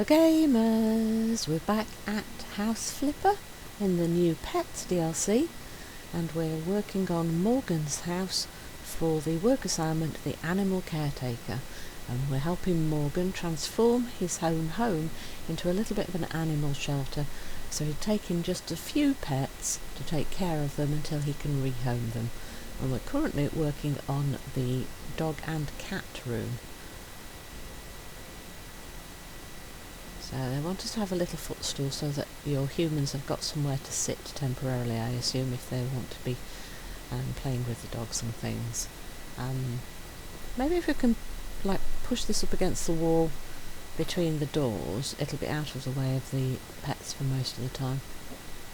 Hello gamers, we're back at House Flipper in the new Pets DLC, and we're working on Morgan's house for the work assignment, the Animal Caretaker, and we're helping Morgan transform his home into a little bit of an animal shelter, so he's taking just a few pets to take care of them until he can rehome them. And we're currently working on the dog and cat room. So they want us to have a little footstool so that your humans have got somewhere to sit temporarily, I assume, if they want to be playing with the dogs and things. Maybe if we can push this up against the wall between the doors, it'll be out of the way of the pets for most of the time.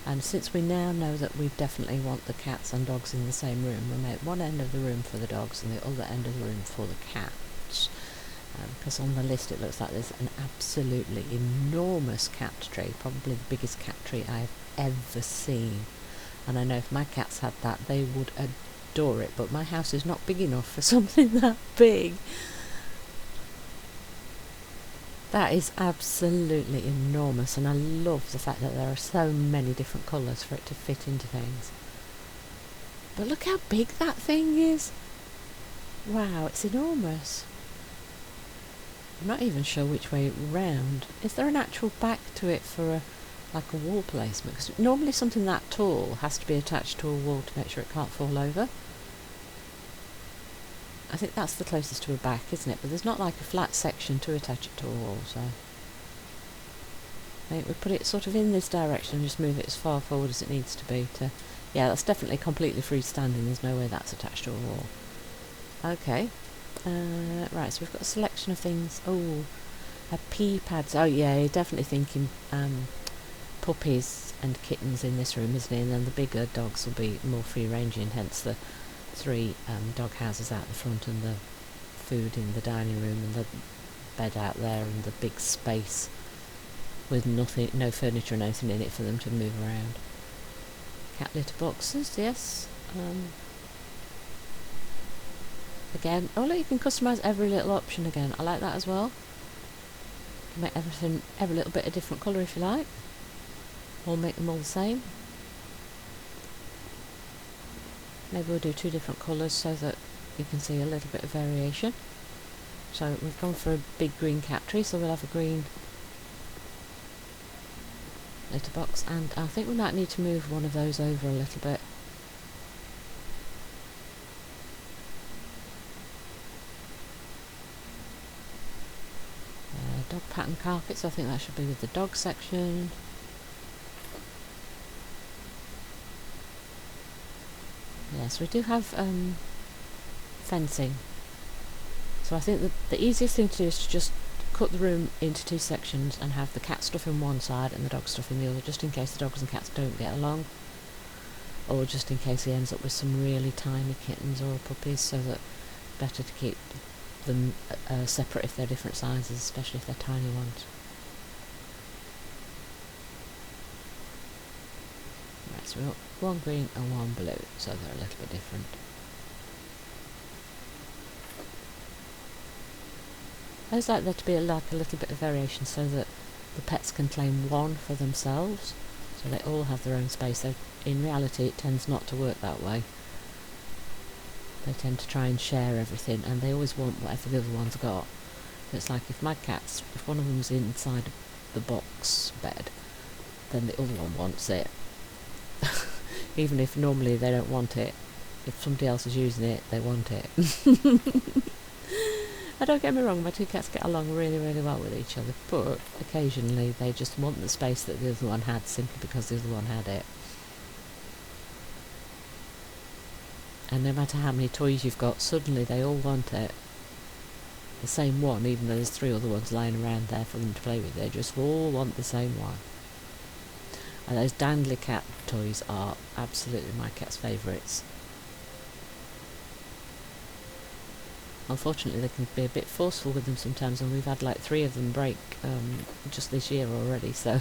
And since we now know that we definitely want the cats and dogs in the same room, we'll make one end of the room for the dogs and the other end of the room for the cats. Because on the list it looks like there's an absolutely enormous cat tree, probably the biggest cat tree I've ever seen. And I know if my cats had that, they would adore it, but my house is not big enough for something that big. That is absolutely enormous, and I love the fact that there are so many different colours for it to fit into things. But look how big that thing is! Wow, it's enormous. I'm not even sure which way round. Is there an actual back to it for a wall placement? Because normally something that tall has to be attached to a wall to make sure it can't fall over. I think that's the closest to a back, isn't it? But there's not like a flat section to attach it to a wall, so I think we put it sort of in this direction and just move it as far forward as it needs to be to... Yeah, that's definitely completely freestanding. There's no way that's attached to a wall. Okay. Right, so we've got a selection of things. Oh, a pee pads. Oh yeah, you're definitely thinking puppies and kittens in this room, isn't he? And then the bigger dogs will be more free-ranging, hence the 3 dog houses out the front and the food in the dining room and the bed out there and the big space with nothing, no furniture and anything in it for them to move around. Cat litter boxes, yes. Again, oh look, you can customise every little option again. I like that as well. You can make everything every little bit a different colour if you like, or make them all the same. Maybe we'll do 2 different colours so that you can see a little bit of variation. So we've gone for a big green cat tree, so we'll have a green litter box, and I think we might need to move one of those over a little bit. Dog pattern carpets, I think that should be with the dog section. Yes, we do have fencing. So I think the easiest thing to do is to just cut the room into 2 sections and have the cat stuff in one side and the dog stuff in the other, just in case the dogs and cats don't get along. Or just in case he ends up with some really tiny kittens or puppies, so that it's better to keep them separate if they're different sizes, especially if they're tiny ones. Right, so we've got 1 green and 1 blue, so they're a little bit different. I always like there to be a little bit of variation so that the pets can claim 1 for themselves, so they all have their own space. So in reality it tends not to work that way. They tend to try and share everything, and they always want whatever the other one's got. So it's like if my cats, if one of them's inside the box bed, then the other one wants it. Even if normally they don't want it. If somebody else is using it, they want it. Now don't get me wrong, my 2 cats get along really, really well with each other, but occasionally they just want the space that the other one had simply because the other one had it. And no matter how many toys you've got, suddenly they all want it. The same one, even though there's 3 other ones lying around there for them to play with, they just all want the same one. And those dangly cat toys are absolutely my cat's favourites. Unfortunately they can be a bit forceful with them sometimes, and we've had like 3 of them break just this year already, so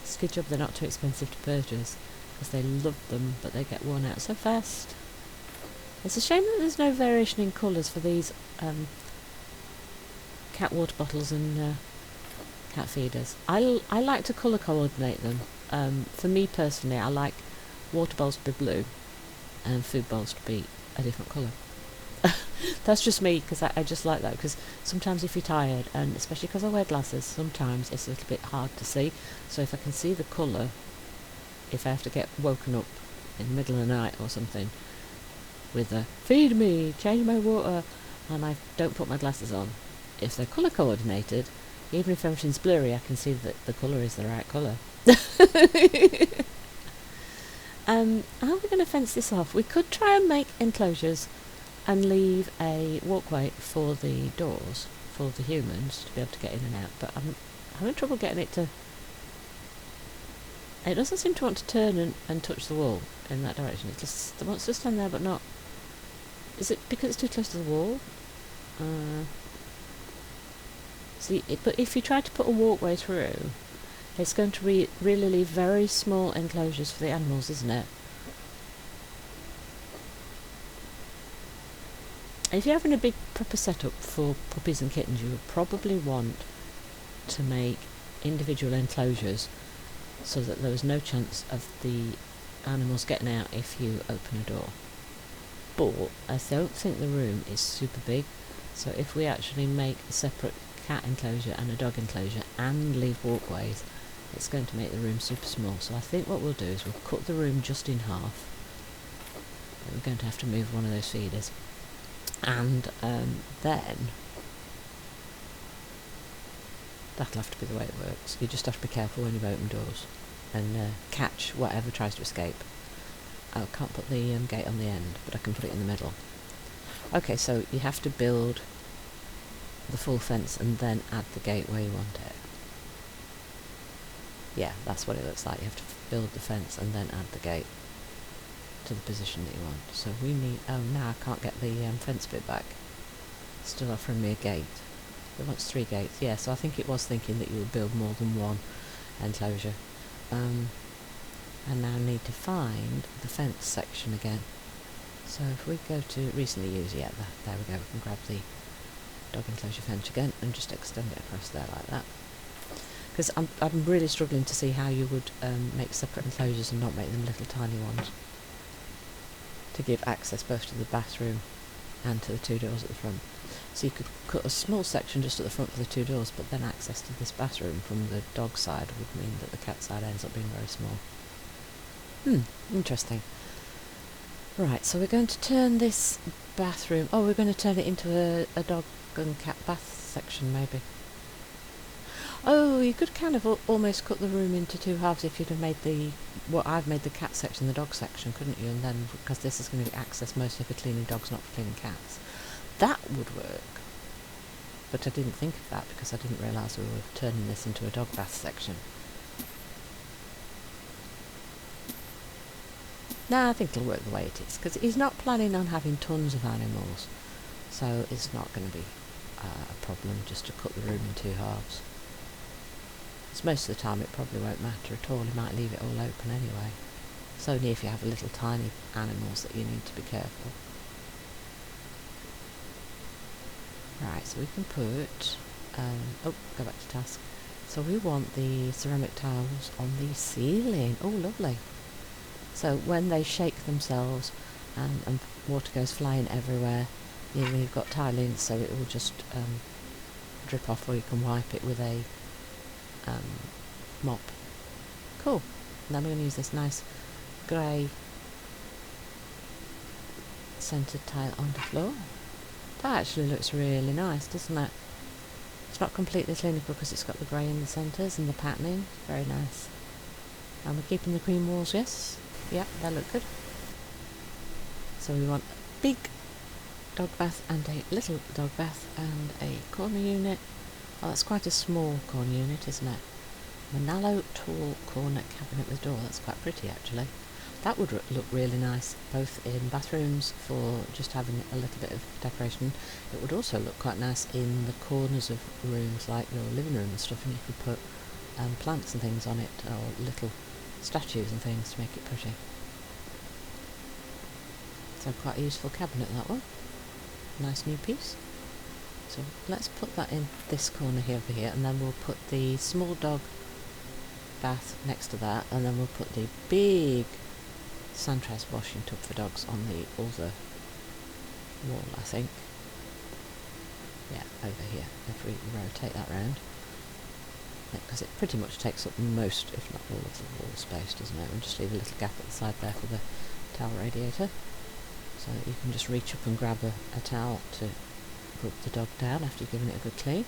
it's a good job they're not too expensive to purchase, because they love them, but they get worn out so fast. It's a shame that there's no variation in colours for these cat water bottles and cat feeders. I like to colour coordinate them. For me personally, I like water bowls to be blue and food bowls to be a different colour. That's just me, because I just like that, because sometimes if you're tired, and especially because I wear glasses, sometimes it's a little bit hard to see. So if I can see the colour, if I have to get woken up in the middle of the night or something with a feed me, change my water, and I don't put my glasses on, if they're colour coordinated, even if everything's blurry, I can see that the colour is the right colour. How are we going to fence this off? We could try and make enclosures and leave a walkway for the doors, for the humans to be able to get in and out, but I'm having trouble getting it to... It doesn't seem to want to turn and touch the wall in that direction. It wants to stand there but not... Is it because it's too close to the wall? But if you try to put a walkway through, it's going to really leave very small enclosures for the animals, isn't it? If you're having a big proper setup for puppies and kittens, you would probably want to make individual enclosures so that there was no chance of the animals getting out if you open a door. But I don't think the room is super big, so if we actually make a separate cat enclosure and a dog enclosure and leave walkways, it's going to make the room super small. So I think what we'll do is we'll cut the room just in half. We're going to have to move one of those feeders, and then that'll have to be the way it works. You just have to be careful when you open doors and catch whatever tries to escape. I can't put the gate on the end, but I can put it in the middle. Okay, so you have to build the full fence and then add the gate where you want it. Yeah, that's what it looks like. You have to build the fence and then add the gate to the position that you want. So we need... Oh, now I can't get the fence bit back. Still offering me a gate. It wants 3 gates. Yeah, so I think it was thinking that you would build more than one enclosure. I now need to find the fence section again. So if we go to recently used, yeah, there we go. We can grab the dog enclosure fence again and just extend it across there like that. Because I'm really struggling to see how you would make separate enclosures and not make them little tiny ones, to give access both to the bathroom and to the 2 doors at the front. So you could cut a small section just at the front for the 2 doors, but then access to this bathroom from the dog side would mean that the cat side ends up being very small. Interesting. Right, so we're going to turn this bathroom... Oh, we're going to turn it into a dog and cat bath section, maybe. Oh, you could kind of almost cut the room into 2 halves if you'd have made I've made the cat section, the dog section, couldn't you? And then, because this is going to be access mostly for cleaning dogs, not for cleaning cats. That would work. But I didn't think of that because I didn't realise we were turning this into a dog bath section. No, I think it'll work the way it is, because he's not planning on having tons of animals, so it's not going to be a problem just to cut the room in 2 halves. Because most of the time it probably won't matter at all. He might leave it all open anyway. It's only if you have little tiny animals that you need to be careful. Right, so we can put... go back to task. So we want the ceramic tiles on the ceiling. Oh, lovely. So when they shake themselves and water goes flying everywhere, you've got tiling, so it will just drip off, or you can wipe it with a mop. Cool. And then we're going to use this nice grey centred tile on the floor. That actually looks really nice, doesn't it? It's not completely clinical because it's got the grey in the centres and the patterning. Very nice. And we're keeping the cream walls, yes? Yep, they look good. So we want a big dog bath and a little dog bath and a corner unit. Oh, that's quite a small corner unit, isn't it? Manalo tall corner cabinet with door. That's quite pretty, actually. That would look really nice, both in bathrooms for just having a little bit of decoration. It would also look quite nice in the corners of rooms, like your living room and stuff, and you could put plants and things on it, or little statues and things to make it pretty. So quite a useful cabinet, that one. Nice new piece. So let's put that in this corner here over here, and then we'll put the small dog bath next to that, and then we'll put the big Santrez washing tub for dogs on the other wall, I think. Yeah, over here, if we rotate that round. Because it pretty much takes up most, if not all, of the wall space, doesn't it? We'll just leave a little gap at the side there for the towel radiator, so that you can just reach up and grab a towel to put the dog down after you've given it a good clean.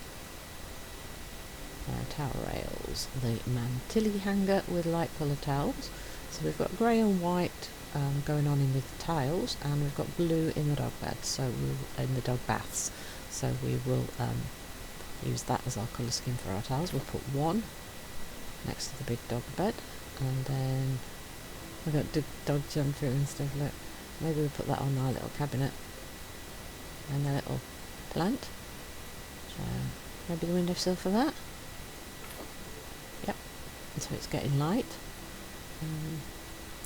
Towel rails, the Mantilli hanger with light coloured towels. So we've got grey and white going on in with the tiles, and we've got blue in the dog beds, so in the dog baths. So we will use that as our colour scheme for our towels. We'll put one next to the big dog bed, and then we've got dog jumper and stuff. Look, maybe we'll put that on our little cabinet and a little plant. So maybe the windowsill for that. Yep, and so it's getting light.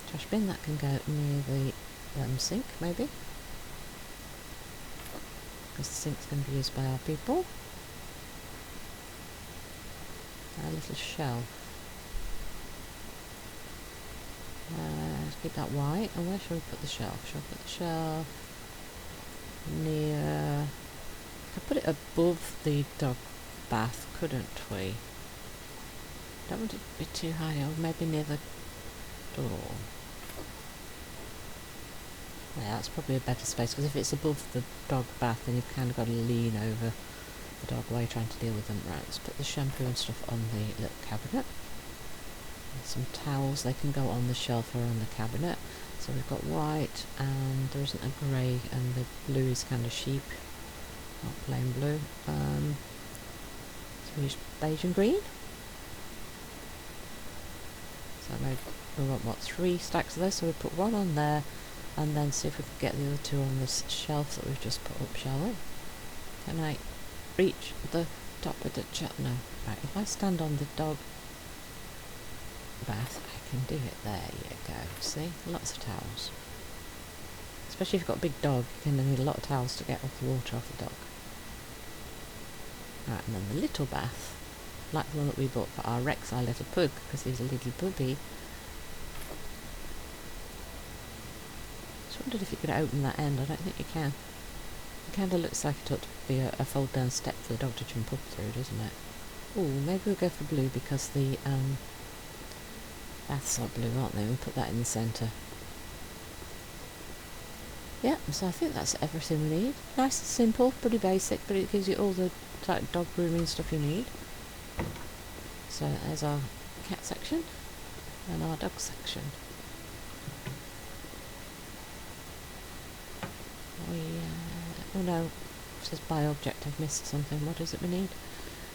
Trash bin, that can go near the sink maybe, because the sink's going to be used by our people. A little shelf. Let's keep that white. And where shall we put the shelf? Shall we put the shelf near... We could put it above the dog bath, couldn't we? Don't want it to be too high, or maybe near the door. Yeah, that's probably a better space, because if it's above the dog bath, then you've kind of got to lean over the dog while you're trying to deal with them. Right, let's put the shampoo and stuff on the little cabinet. And some towels, they can go on the shelf or on the cabinet. So we've got white, and there isn't a grey, and the blue is kind of sheep, not plain blue. So we use beige and green. So maybe we want, what, 3 stacks of those, so we put one on there, and then see if we can get the other 2 on this shelf that we've just put up, shall we? Can I reach the top of the shelf? No. Right, if I stand on the dog bath, I can do it. There you go. See? Lots of towels. Especially if you've got a big dog, you're going to need a lot of towels to get off the water off the dog. Right, and then the little bath, like the one that we bought for our Rex, our little pug, because he's a little puppy. Just wondered if you could open that end. I don't think you can. It kind of looks like it ought to be a fold down step for the dog to jump up through, doesn't it? Oh, maybe we'll go for blue, because the baths are blue, aren't they? We'll put that in the centre. Yeah, so I think that's everything we need. Nice and simple, pretty basic, but it gives you all the type dog grooming stuff you need. So there's our cat section and our dog section. Oh no, it says by object, I've missed something. What is it we need?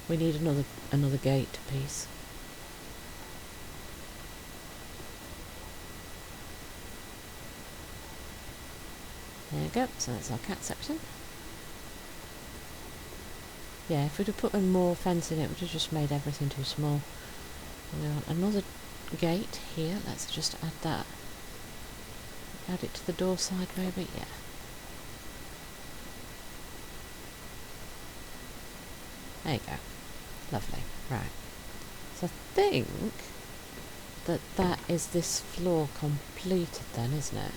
We need another gate piece. There you go, so that's our cat section. Yeah, if we'd have put more fence in, it would have just made everything too small. We want another gate here. Let's just add that. Add it to the door side maybe, yeah. There you go. Lovely. Right. So I think that is this floor completed then, isn't it?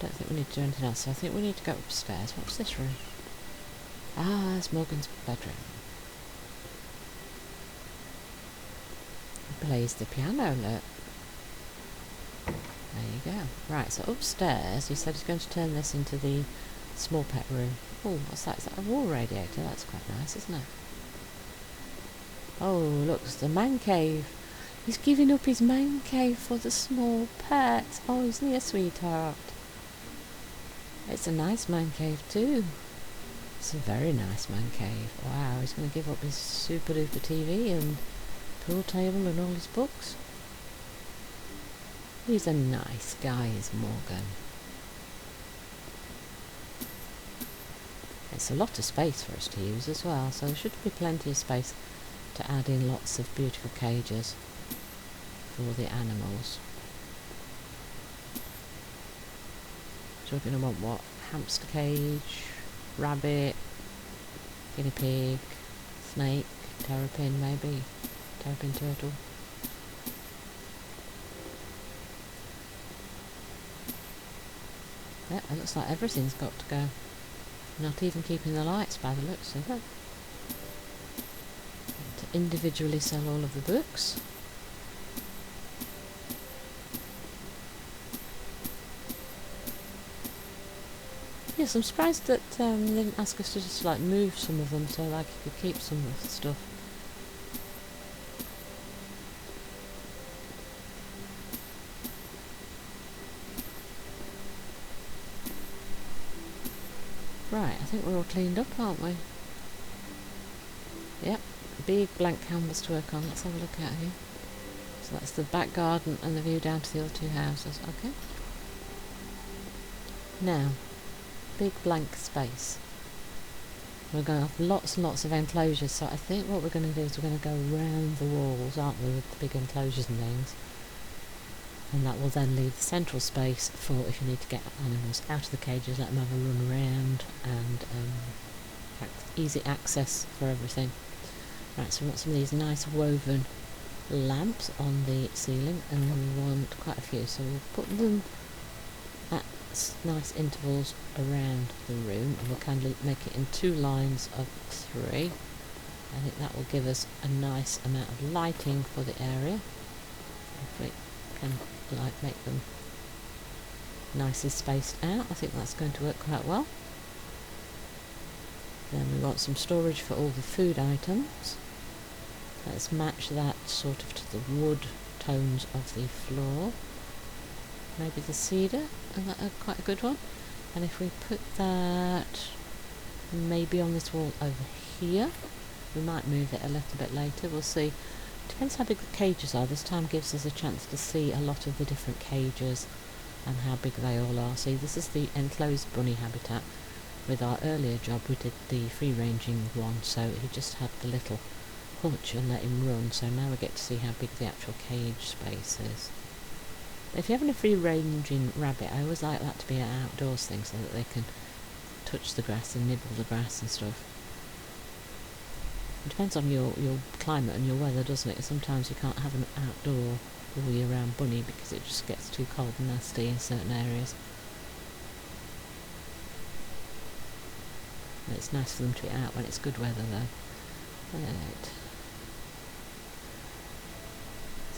Don't think we need to do anything else, so I think we need to go upstairs. What's this room? Ah, there's Morgan's bedroom. He plays the piano, look. There you go. Right, so upstairs, he said he's going to turn this into the small pet room. Oh, what's that? Is that a wall radiator? That's quite nice, isn't it? Oh, look, it's the man cave. He's giving up his man cave for the small pet. Oh, isn't he a sweetheart? It's a nice man cave too. It's a very nice man cave. Wow, he's going to give up his super duper TV and pool table and all his books. He's a nice guy, is Morgan. It's a lot of space for us to use as well, so there should be plenty of space to add in lots of beautiful cages for the animals. So we're going to want what? Hamster cage, rabbit, guinea pig, snake, terrapin maybe, terrapin turtle. Yeah, it looks like everything's got to go. Not even keeping the lights by the looks of it. To individually sell all of the books. Yes, I'm surprised that they didn't ask us to just like move some of them so like you could keep some of the stuff. Right, I think we're all cleaned up, aren't we? Yep, big blank canvas to work on. Let's have a look at here. So that's the back garden and the view down to the other two houses. Okay. Now, big blank space. We're going to have lots and lots of enclosures, so I think what we're going to do is we're going to go round the walls, aren't we, with the big enclosures and things. And that will then leave the central space for if you need to get animals out of the cages, let them have a run around, and easy access for everything. Right, so we want some of these nice woven lamps on the ceiling, and we want quite a few, so we'll put them at nice intervals around the room, and we'll kind of make it in 2 lines of 3. I think that will give us a nice amount of lighting for the area. If we can make them nicely spaced out, I think that's going to work quite well. Then we want some storage for all the food items. Let's match that sort of to the wood tones of the floor. Maybe the cedar, and that's quite a good one. And if we put that maybe on this wall over here, we might move it a little bit later, we'll see. Depends how big the cages are. This time gives us a chance to see a lot of the different cages and how big they all are. See, this is the enclosed bunny habitat. With our earlier job we did the free-ranging one, so he just had the little hutch and let him run, so now we get to see how big the actual cage space is. If you're having a free-ranging rabbit, I always like that to be an outdoors thing so that they can touch the grass and nibble the grass and stuff. It depends on your climate and your weather, doesn't it? Sometimes you can't have an outdoor all year round bunny because it just gets too cold and nasty in certain areas. And it's nice for them to be out when it's good weather though. Right.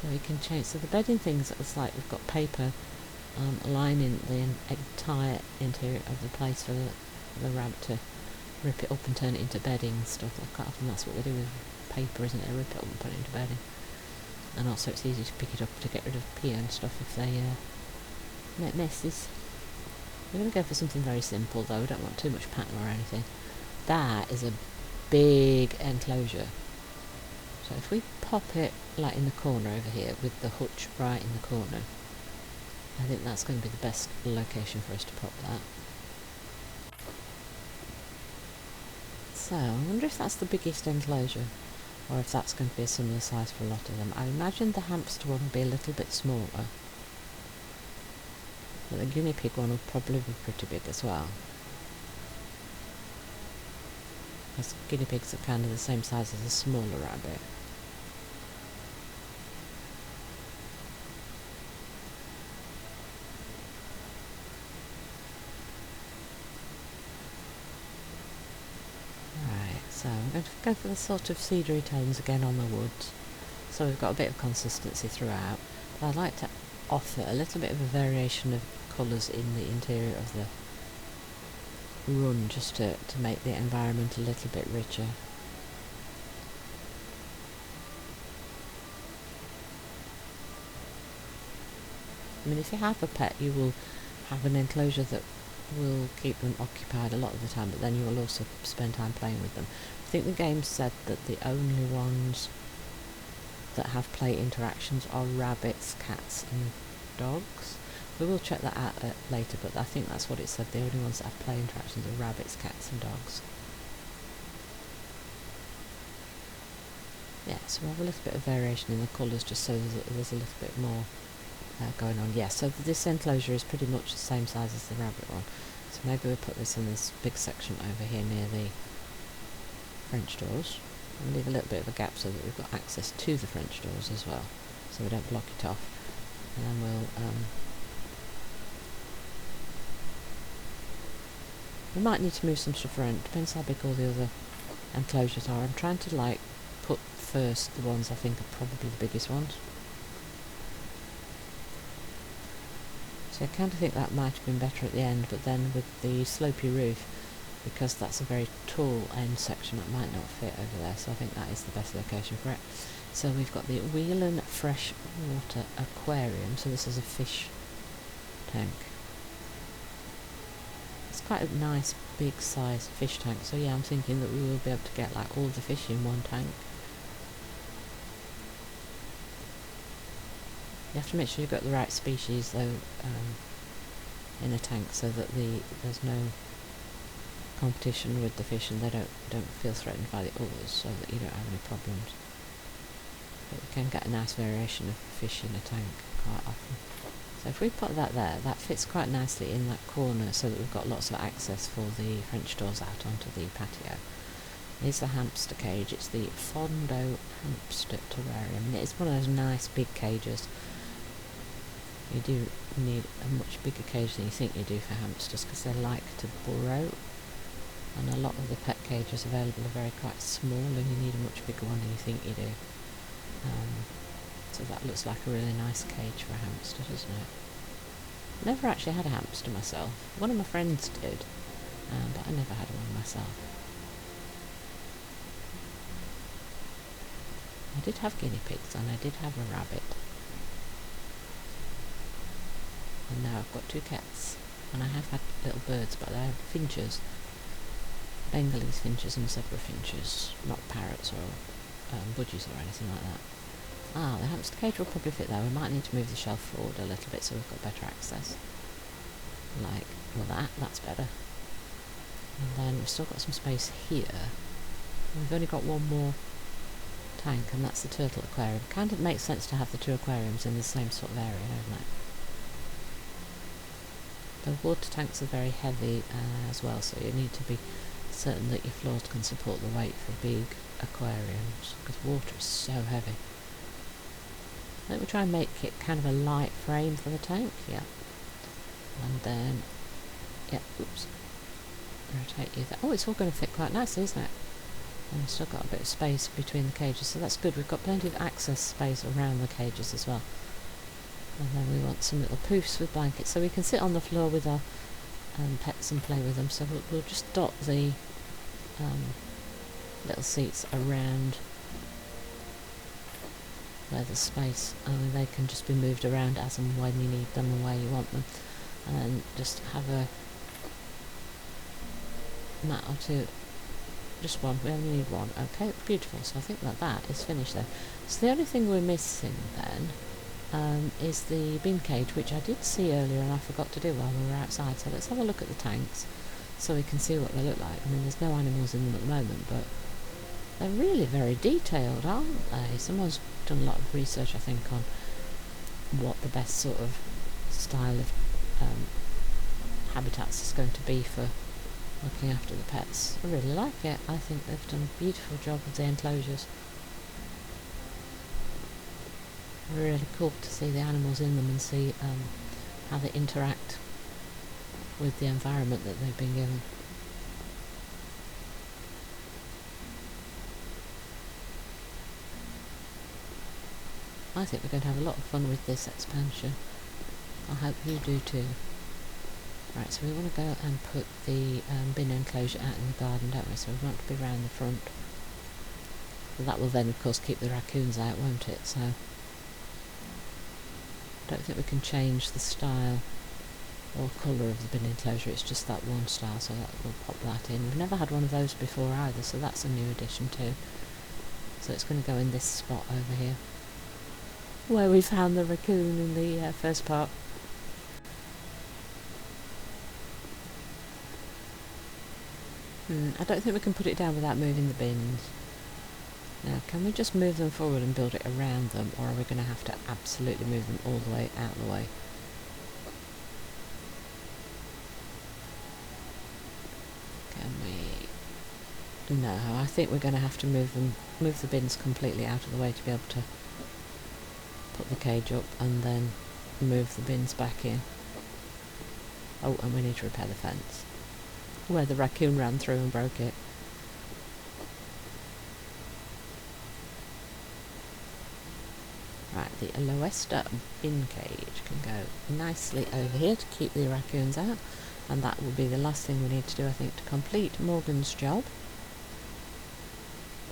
So we can change, so the bedding things, it's like we've got paper lining the entire interior of the place for the rabbit to rip it up and turn it into bedding and stuff. Like quite often that's what we do with paper, isn't it? Rip it up and put it into bedding. And also it's easy to pick it up to get rid of pee and stuff if they make messes. We're going to go for something very simple though, we don't want too much pattern or anything. That is a big enclosure. So if we pop it like in the corner over here with the hutch right in the corner, I think that's going to be the best location for us to pop that. So I wonder if that's the biggest enclosure, or if that's going to be a similar size for a lot of them. I imagine the hamster one will be a little bit smaller, but the guinea pig one will probably be pretty big as well. Because guinea pigs are kind of the same size as a smaller rabbit. So I'm going to go for the sort of cedary tones again on the woods, so we've got a bit of consistency throughout, but I'd like to offer a little bit of a variation of colours in the interior of the run, just to make the environment a little bit richer. I mean, if you have a pet you will have an enclosure that will keep them occupied a lot of the time, but then you will also spend time playing with them. I think the game said that the only ones that have play interactions are rabbits, cats and dogs. We will check that out later, but I think that's what it said. The only ones that have play interactions are rabbits, cats and dogs. Yeah, so we'll have a little bit of variation in the colours just so there's a little bit more going on. Yeah, so this enclosure is pretty much the same size as the rabbit one. So maybe we'll put this in this big section over here near the French doors, and leave a little bit of a gap so that we've got access to the French doors as well, so we don't block it off. And then we'll we might need to move some stuff around, depends how big all the other enclosures are. I'm trying to like put first the ones I think are probably the biggest ones. So I kind of think that might have been better at the end, but then with the slopey roof, because that's a very tall end section, that might not fit over there, so I think that is the best location for it. So we've got the Whelan Freshwater Aquarium, so this is a fish tank. It's quite a nice big sized fish tank, so yeah, I'm thinking that we will be able to get like all the fish in one tank. You have to make sure you've got the right species though in a tank, so that there's no competition with the fish and they don't feel threatened by the others, so that you don't have any problems. But we can get a nice variation of fish in a tank quite often. So if we put that there, that fits quite nicely in that corner, so that we've got lots of access for the French doors out onto the patio. Here's the hamster cage. It's the Fondo Hamster Terrarium, and it is one of those nice big cages. You do need a much bigger cage than you think you do for hamsters, because they like to burrow, and a lot of the pet cages available are quite small, and you need a much bigger one than you think you do. So that looks like a really nice cage for a hamster, doesn't it? Never actually had a hamster myself. One of my friends did, but I never had one myself. I did have guinea pigs, and I did have a rabbit. And now I've got 2 cats, and I have had little birds, but they're finches, Bengalese finches and zebra finches, not parrots or budgies or anything like that. Ah, the hamster cage will probably fit there. We might need to move the shelf forward a little bit so we've got better access. Like, well that's better. And then we've still got some space here. We've only got one more tank, and that's the turtle aquarium. Kind of makes sense to have the 2 aquariums in the same sort of area, doesn't it? The water tanks are very heavy as well, so you need to be certain that your floors can support the weight for big aquariums, because water is so heavy. I think we'll try and make it kind of a light frame for the tank, yeah. And then, yeah, oops, rotate you there. Oh, it's all going to fit quite nicely, isn't it? And we've still got a bit of space between the cages, so that's good. We've got plenty of access space around the cages as well. And then we want some little poofs with blankets, so we can sit on the floor with our pets and play with them. So we'll just dot the little seats around where there's space, and they can just be moved around as and when you need them and where you want them. And then just have a mat or 2, just one, we only need one. Okay, beautiful, so I think that is finished there. So the only thing we're missing then is the bin cage, which I did see earlier and I forgot to do while we were outside. So let's have a look at the tanks so we can see what they look like. I mean, there's no animals in them at the moment, but they're really very detailed, aren't they? Someone's done a lot of research, I think, on what the best sort of style of habitats is going to be for looking after the pets. I really like it. I think they've done a beautiful job with the enclosures. Really cool to see the animals in them and see how they interact with the environment that they've been given. I think we're going to have a lot of fun with this expansion. I hope you do too. Right, so we want to go and put the bin enclosure out in the garden, don't we? So we want to be round the front. Well, that will then, of course, keep the raccoons out, won't it? So I don't think we can change the style or colour of the bin enclosure. It's just that one style, so that we'll pop that in. We've never had one of those before either, so that's a new addition too. So it's going to go in this spot over here, where we found the raccoon in the first part. I don't think we can put it down without moving the bins. Now, can we just move them forward and build it around them, or are we going to have to absolutely move them all the way out of the way? Can we No, I think we're going to have to move the bins completely out of the way to be able to put the cage up and then move the bins back in. Oh, and we need to repair the fence where the raccoon ran through and broke it. Right, the Aloesta bin cage can go nicely over here to keep the raccoons out, and that will be the last thing we need to do, I think, to complete Morgan's job.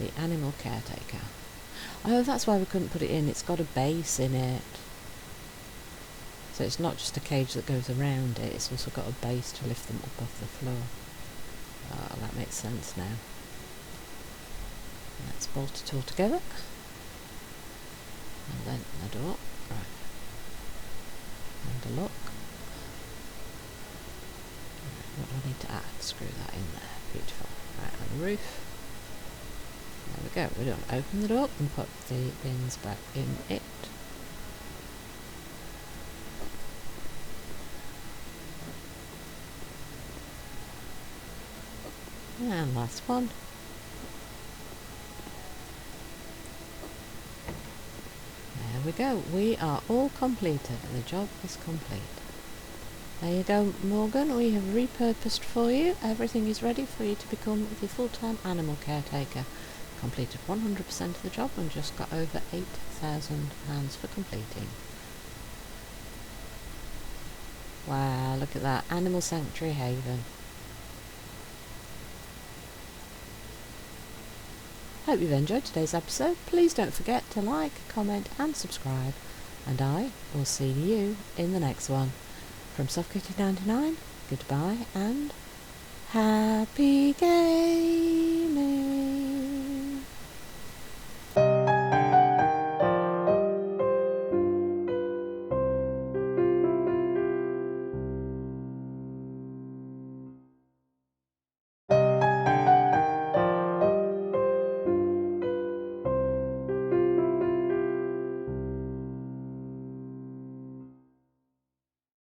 The animal caretaker. Oh, that's why we couldn't put it in. It's got a base in it. So it's not just a cage that goes around it, it's also got a base to lift them up off the floor. Oh, that makes sense now. Let's bolt it all together. And then the door. Right. And a lock. Right, what do I need to add? Screw that in there. Beautiful. Right, and the roof. There we go. We're done. Open the door and put the bins back in it. And last one. There we go. We are all completed. The job is complete. There you go, Morgan. We have repurposed for you. Everything is ready for you to become the full-time animal caretaker. Completed 100% of the job and just got over £8,000 for completing. Wow, look at that. Animal Sanctuary Haven. Hope you've enjoyed today's episode. Please don't forget to like, comment and subscribe. And I will see you in the next one. From Suffocated 99, goodbye and happy games!